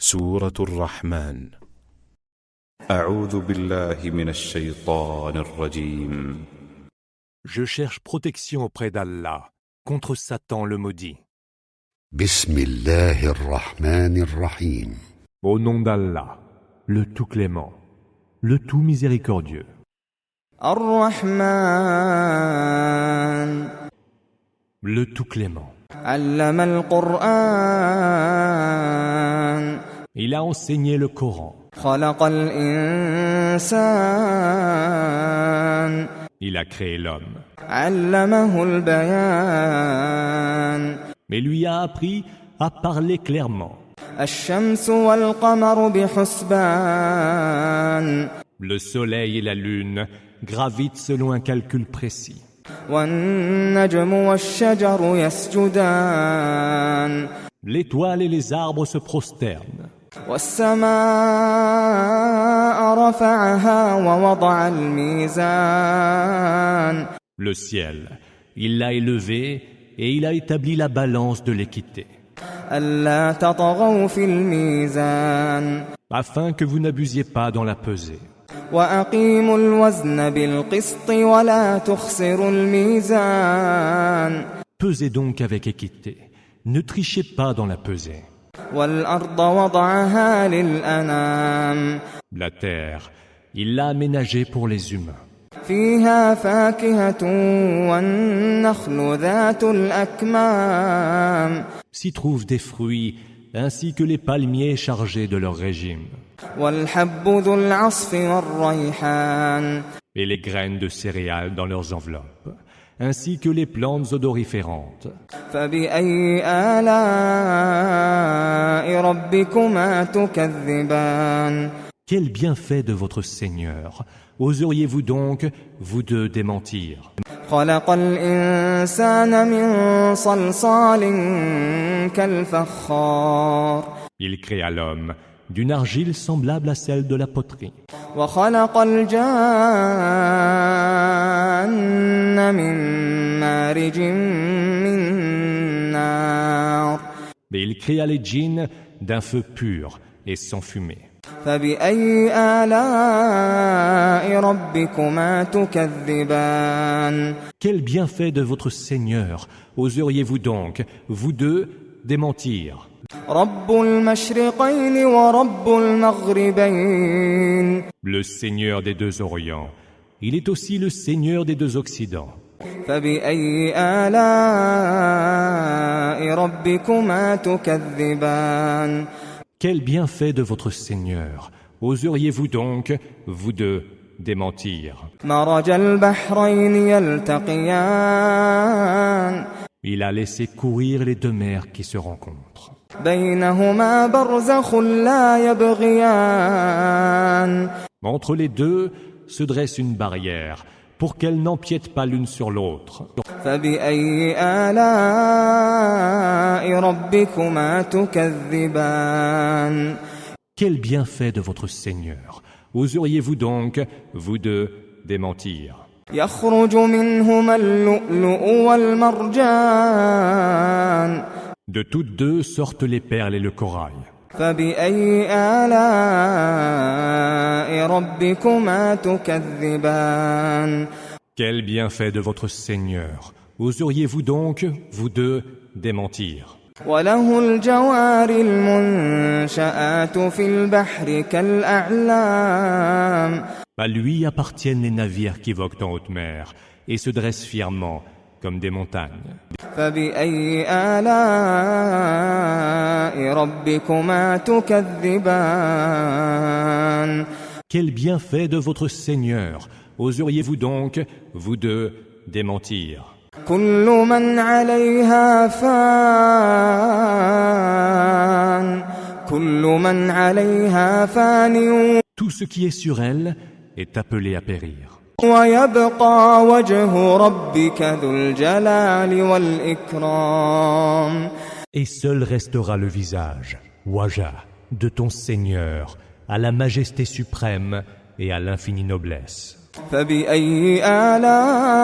سورة الرحمن. أعوذ بالله من الشيطان الرجيم. Je cherche protection auprès d'Allah contre Satan le maudit. بسم الله الرحمن الرحيم. Au nom d'Allah, le tout clément, le tout miséricordieux. الرحمن Le tout clément. علم القرآن Il a enseigné le Coran. خلق الإنسان Il a créé l'homme. علمه البيان Mais lui a appris à parler clairement. الشمس والقمر بحسبان Le soleil et la lune gravitent selon un calcul précis. والنجم والشجر يسجدان L'étoile et les arbres se prosternent. والسماء رفعها ووضع الميزان Le ciel, il l'a élevé et il a établi la balance de l'équité, ألا تطغوا في الميزان afin que vous n'abusiez pas dans la pesée. وأقيموا الوزن بالقسط ولا تخسروا الميزان Pesez donc avec équité. Ne trichez pas dans la pesée. والأرض وضعها للأنام La terre, il l'a aménagée pour les humains. فيها فاكهة والنخل ذات الأكمام S'y trouvent des fruits, ainsi que les palmiers chargés de leur régime, والحب ذو العصف والريحان et les graines de céréales dans leurs enveloppes, ainsi que les plantes odoriférantes. فبأي آلاء ربكما تكذبان Quel bienfait de votre Seigneur oseriez-vous donc, vous deux, démentir? خلق الإنسان من صلصال كالفخار Il créa l'homme d'une argile semblable à celle de la poterie. وخلق الجان من مارج من نار Mais il créa les djinns d'un feu pur et sans fumée. فبأي آلاء ربكما تكذبان Quel bienfait de votre Seigneur oseriez-vous donc, vous deux, démentir? رب المشرقين ورب المغربين Le Seigneur des deux Orients, il est aussi le Seigneur des deux Occidents. فبأي آلاء ربكما تكذبان Quel bienfait de votre Seigneur oseriez-vous donc, vous deux, démentir? مرج البحرين يلتقيان Il a laissé courir les deux mers qui se rencontrent. بينهما برزخ لا يبغيان Entre les deux se dresse une barrière pour qu'elles n'empiètent pas l'une sur l'autre. فبأي آلاء ربكما تكذبان Quel bienfait de votre Seigneur oseriez-vous donc, vous deux, démentir? يخرج منهما اللؤلؤ والمرجان De toutes deux sortent les perles et le corail. فبأي آلاء ربكما تكذبان Quel bienfait de votre Seigneur oseriez-vous donc, vous deux, démentir? وله الجوار المنشآت في البحر كالأعلام À lui appartiennent les navires qui voguent en haute mer et se dressent fièrement comme des montagnes. فبأي آلاء ربكما تكذبان Quel bienfait de votre Seigneur oseriez-vous donc, vous deux, démentir? كل من عليها فان كل من عليها فان Tout ce qui est sur elle est appelé à périr. ويبقى وجه ربك ذو الجلال والإكرام Et seul restera le visage, Waja, de ton Seigneur, à la majesté suprême et à l'infinie noblesse. فبأي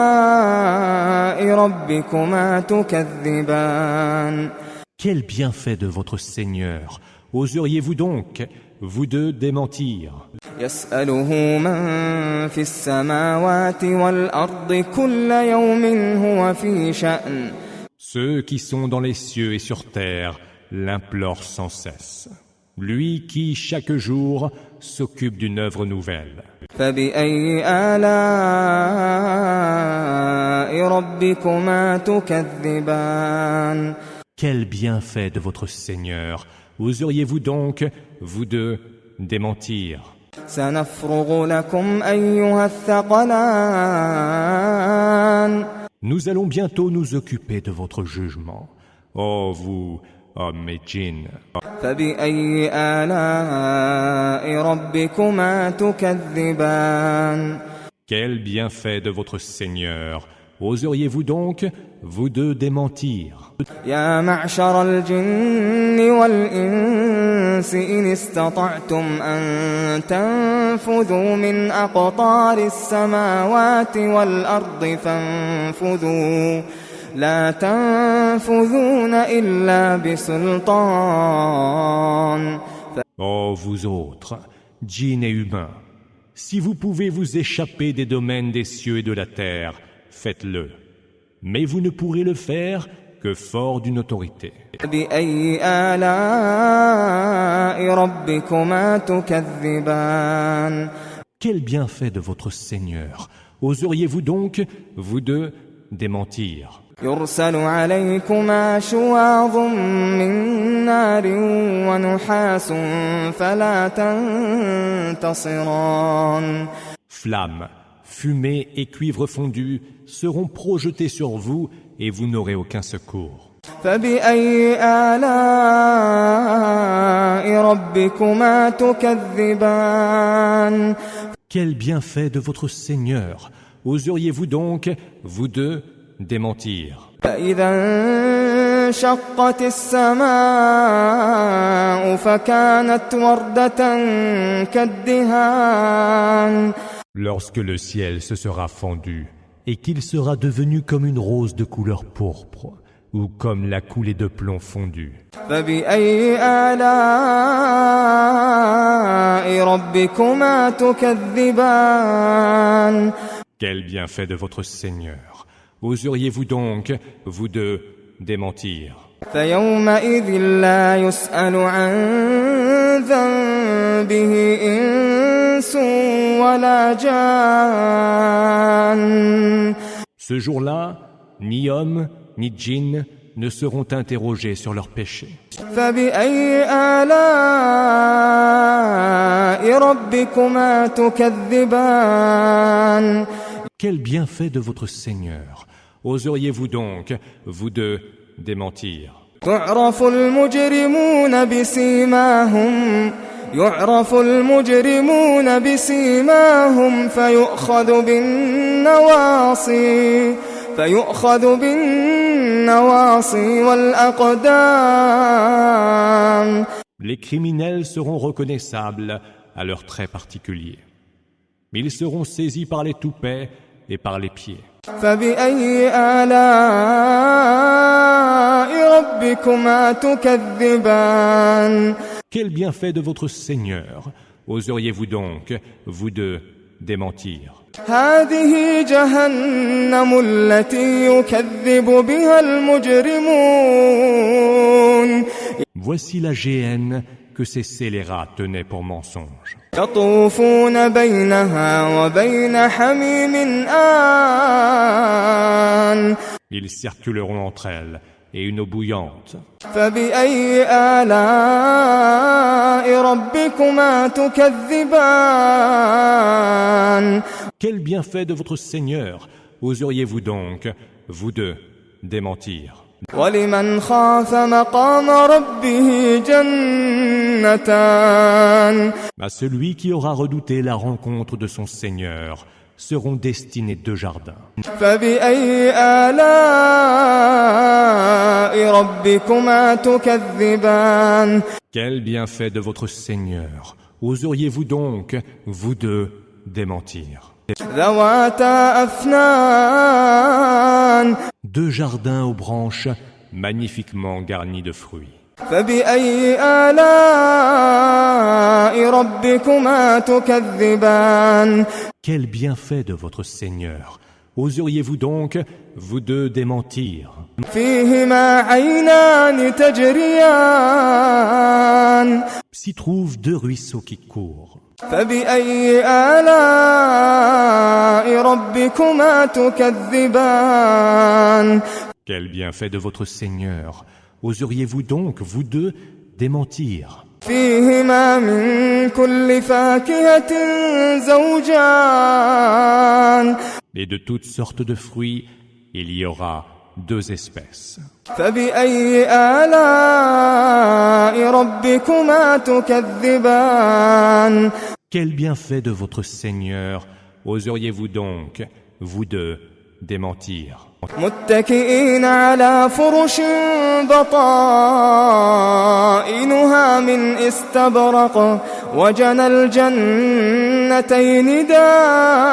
آلاء ربكما تكذبان Quel bienfait de votre Seigneur oseriez-vous donc, vous deux, démentir? يسأله من في السماوات والأرض كل يوم هو في شأن. Ceux qui sont dans les cieux et sur terre l'implorent sans cesse. Lui qui, chaque jour, s'occupe d'une œuvre nouvelle. فبأي آلاء ربكما تكذبان. Quel bienfait de votre Seigneur oseriez-vous donc, vous deux, démentir? سنفرغ لكم أيها الثقلان. Nous allons bientôt nous occuper de votre jugement. Ô vous, hommes et djinns. فبأي آلاء ربكما تكذبان. Quel bienfait de votre Seigneur oseriez-vous donc, vous deux, démentir? يا معشر الجن والإنس إن استطعتم أن تنفذوا من أقطار السماوات والأرض فانفذوا لا تنفذون إلا بسلطان. Ô vous autres, djinns et humains, si vous pouvez vous échapper des domaines des cieux et de la terre, faites-le. Mais vous ne pourrez le faire que fort d'une autorité. بأي آلاء ربكما تكذبان. Quel bienfait de votre Seigneur oseriez-vous donc, vous deux, démentir? يرسل عليكما شواظ من نار ونحاس فلا تنتصران. Flammes, fumée et cuivre fondu seront projetés sur vous et vous n'aurez aucun secours. فبأي آلاء ربكما تكذبان. Quel bienfait de votre Seigneur oseriez-vous donc, vous deux, démentir? فإذا انشقت السماء فكانت وردة كالدهان. Lorsque le ciel se sera fendu et qu'il sera devenu comme une rose de couleur pourpre ou comme la coulée de plomb fondu. فبأي آلاء ربكما تكذبان. Quel bienfait de votre Seigneur oseriez-vous donc, vous deux, démentir? فيومئذ لا يسأل عن ذنبه إنس ولا جان. Ce jour-là, ni hommes ni djinns ne seront interrogés sur leurs péchés. فبأي آلاء ربكما تكذبان. Quel bienfait de votre Seigneur oseriez-vous donc, vous deux, démentir? يعرف المجرمون بسيماهم يعرف المجرمون بسيماهم فيؤخذ بالنواصي والأقدام. Les criminels seront reconnaissables à leurs traits particuliers. Ils seront saisis par les toupets et par les pieds. فبأي آلاء ربكما تكذبان. Quel bienfait de votre Seigneur oseriez-vous donc, vous deux, démentir? هذه جهنم التي يكذب بها المجرمون. Voici la géhenne que ces scélérats tenaient pour mensonge. يطوفون بينها وبين حميم آن. Ils circuleront entre elles et une eau bouillante. فبأي آلاء ربكما تكذبان. Quel bienfait de votre Seigneur oseriez-vous donc, vous deux, démentir? ولمن خاف مقام ربه جنتان. À celui qui aura redouté la rencontre de son Seigneur seront destinés 2 jardins. فبأي آلاء ربكما تكذبان. Quel bienfait de votre Seigneur oseriez-vous donc, vous deux, démentir? ذواتا أفنان. 2 jardins aux branches magnifiquement garnis de fruits. فبأي آلاء ربكما تكذبان Quel bienfait de votre Seigneur! Oseriez-vous donc, vous deux, démentir? فيهما عينان تجريان S'y trouvent deux ruisseaux qui courent. فبأي آلاء ربكما تكذبان Quel bienfait de votre Seigneur! Oseriez-vous donc, vous deux, démentir? فيهما من كل فاكهة زوجان Et de toutes sortes de fruits, il y aura deux espèces. فبأي آلاء ربكما تكذبان Quel bienfait de votre Seigneur! Oseriez-vous donc, vous deux, démentir? متكئين على فرش بطائنها من استبرق وجنى الجنتين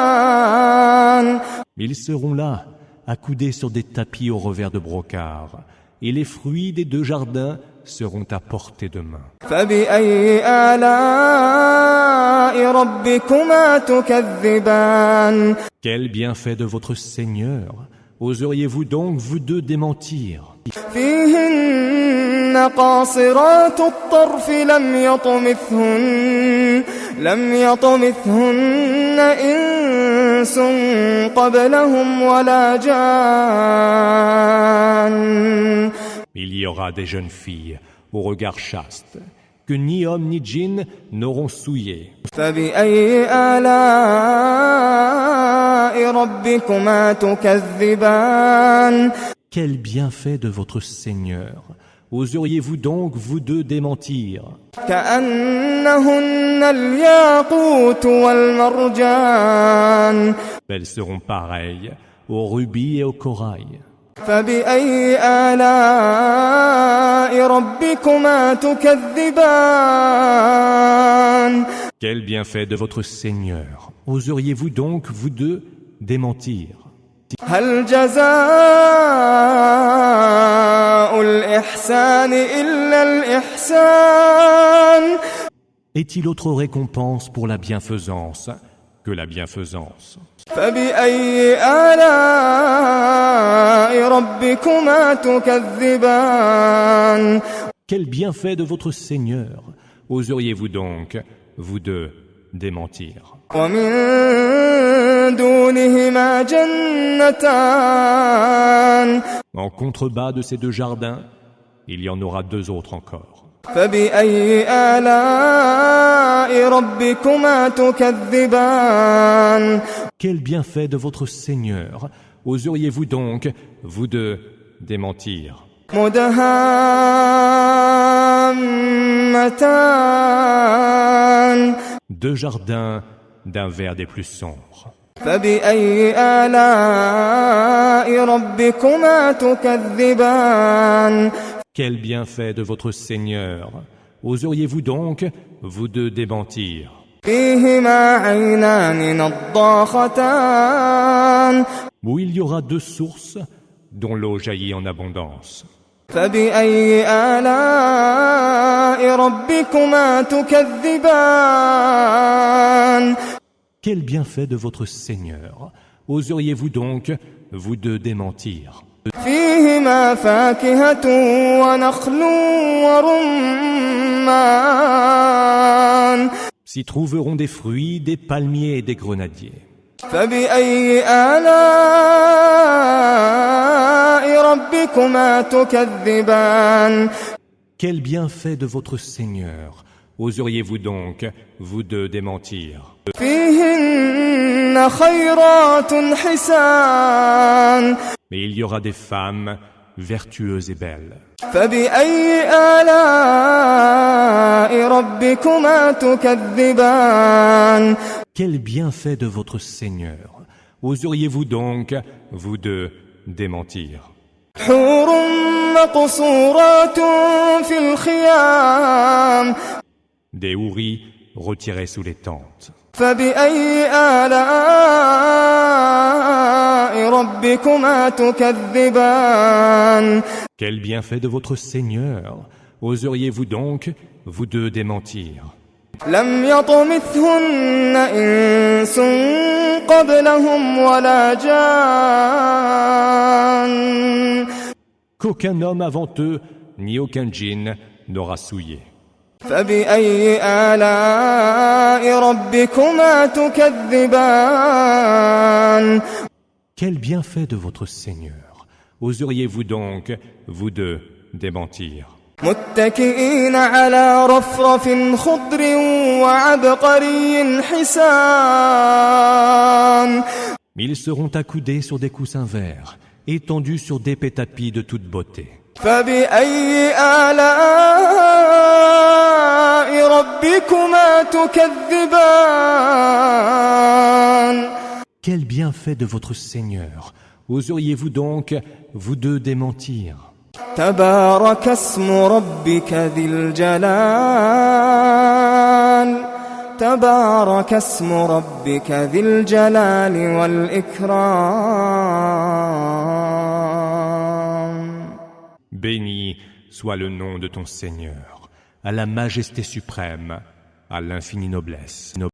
دان Ils seront là, accoudés sur des tapis au revers de brocart, et les fruits des deux jardins seront à portée de main. فبأي آلاء ربكما تكذبان Quel bienfait de votre Seigneur! Oseriez-vous donc, vous deux, démentir? فيهن قاصرات الطرف لم يطمثهن إنس قبلهم ولا جان Il y aura des jeunes filles, au regard chaste, que ni homme ni djinn n'auront souillé. فبأي آلاء ربكما تكذبان Quel bienfait de votre Seigneur! Oseriez-vous donc, vous deux, démentir? كأنهن الياقوت والمرجان Elles seront pareilles aux rubis et au corail. فبأي آلاء ربكما تكذبان Quel bienfait de votre Seigneur! Oseriez-vous donc, vous deux, démentir? هل جزاء الإحسان إلا الإحسان Est-il autre récompense pour la bienfaisance que la bienfaisance? فبأي آلاء ربكما تكذبان Quel bienfait de votre Seigneur! Oseriez-vous donc, vous deux, démentir? ومن دونهما جنتان En contrebas de ces deux jardins, il y en aura deux autres encore. فبأي آلاء ربكما تكذبان Quel bienfait de votre Seigneur! Oseriez-vous donc, vous deux, démentir? مدهامتان Deux jardins d'un vert des plus sombres. فبأي آلاء ربكما تكذبان Quel bienfait de votre Seigneur! Oseriez-vous donc, vous deux, démentir? فيهما عينان نضاختان Où il y aura deux sources dont l'eau jaillit en abondance. فبأي آلاء ربكما تكذبان Quel bienfait de votre Seigneur! Oseriez-vous donc, vous deux, démentir? فيهما فاكهة ونخل ورمان S'y trouveront des fruits, des palmiers et des grenadiers. فبأي آلاء ربكما تكذبان Quel bienfait de votre Seigneur! Oseriez-vous donc, vous deux, démentir? فيهن خيرات حسان Mais il y aura des femmes vertueuses et belles. فبأي آلاء ربكما تكذبان Quel bienfait de votre Seigneur! Oseriez-vous donc, vous deux, démentir? حور مقصورات في الخيام Des houris retirés sous les tentes. فبأي آلاء ربكما تكذبان Quel bienfait de votre Seigneur! Oseriez-vous donc, vous deux, démentir? لم يطمثهن إنس قبلهم ولا جان Qu'aucun homme avant eux, ni aucun djinn, n'aura souillé. فبأي آلاء ربكما تكذبان Quel bienfait de votre Seigneur! Oseriez-vous donc, vous deux, démentir? متكئين على رفرف خضر وعبقري حسان Ils seront accoudés sur des coussins verts, étendus sur d'épais tapis de toute beauté. فبأي آلاء ربكما تكذبان Quel bienfait de votre Seigneur! Oseriez-vous donc, vous deux, démentir? تبارك اسم ربك ذي الجلال تبارك اسم ربك ذي الجلال والإكرام Béni soit le nom de ton Seigneur, à la majesté suprême, à l'infinie noblesse.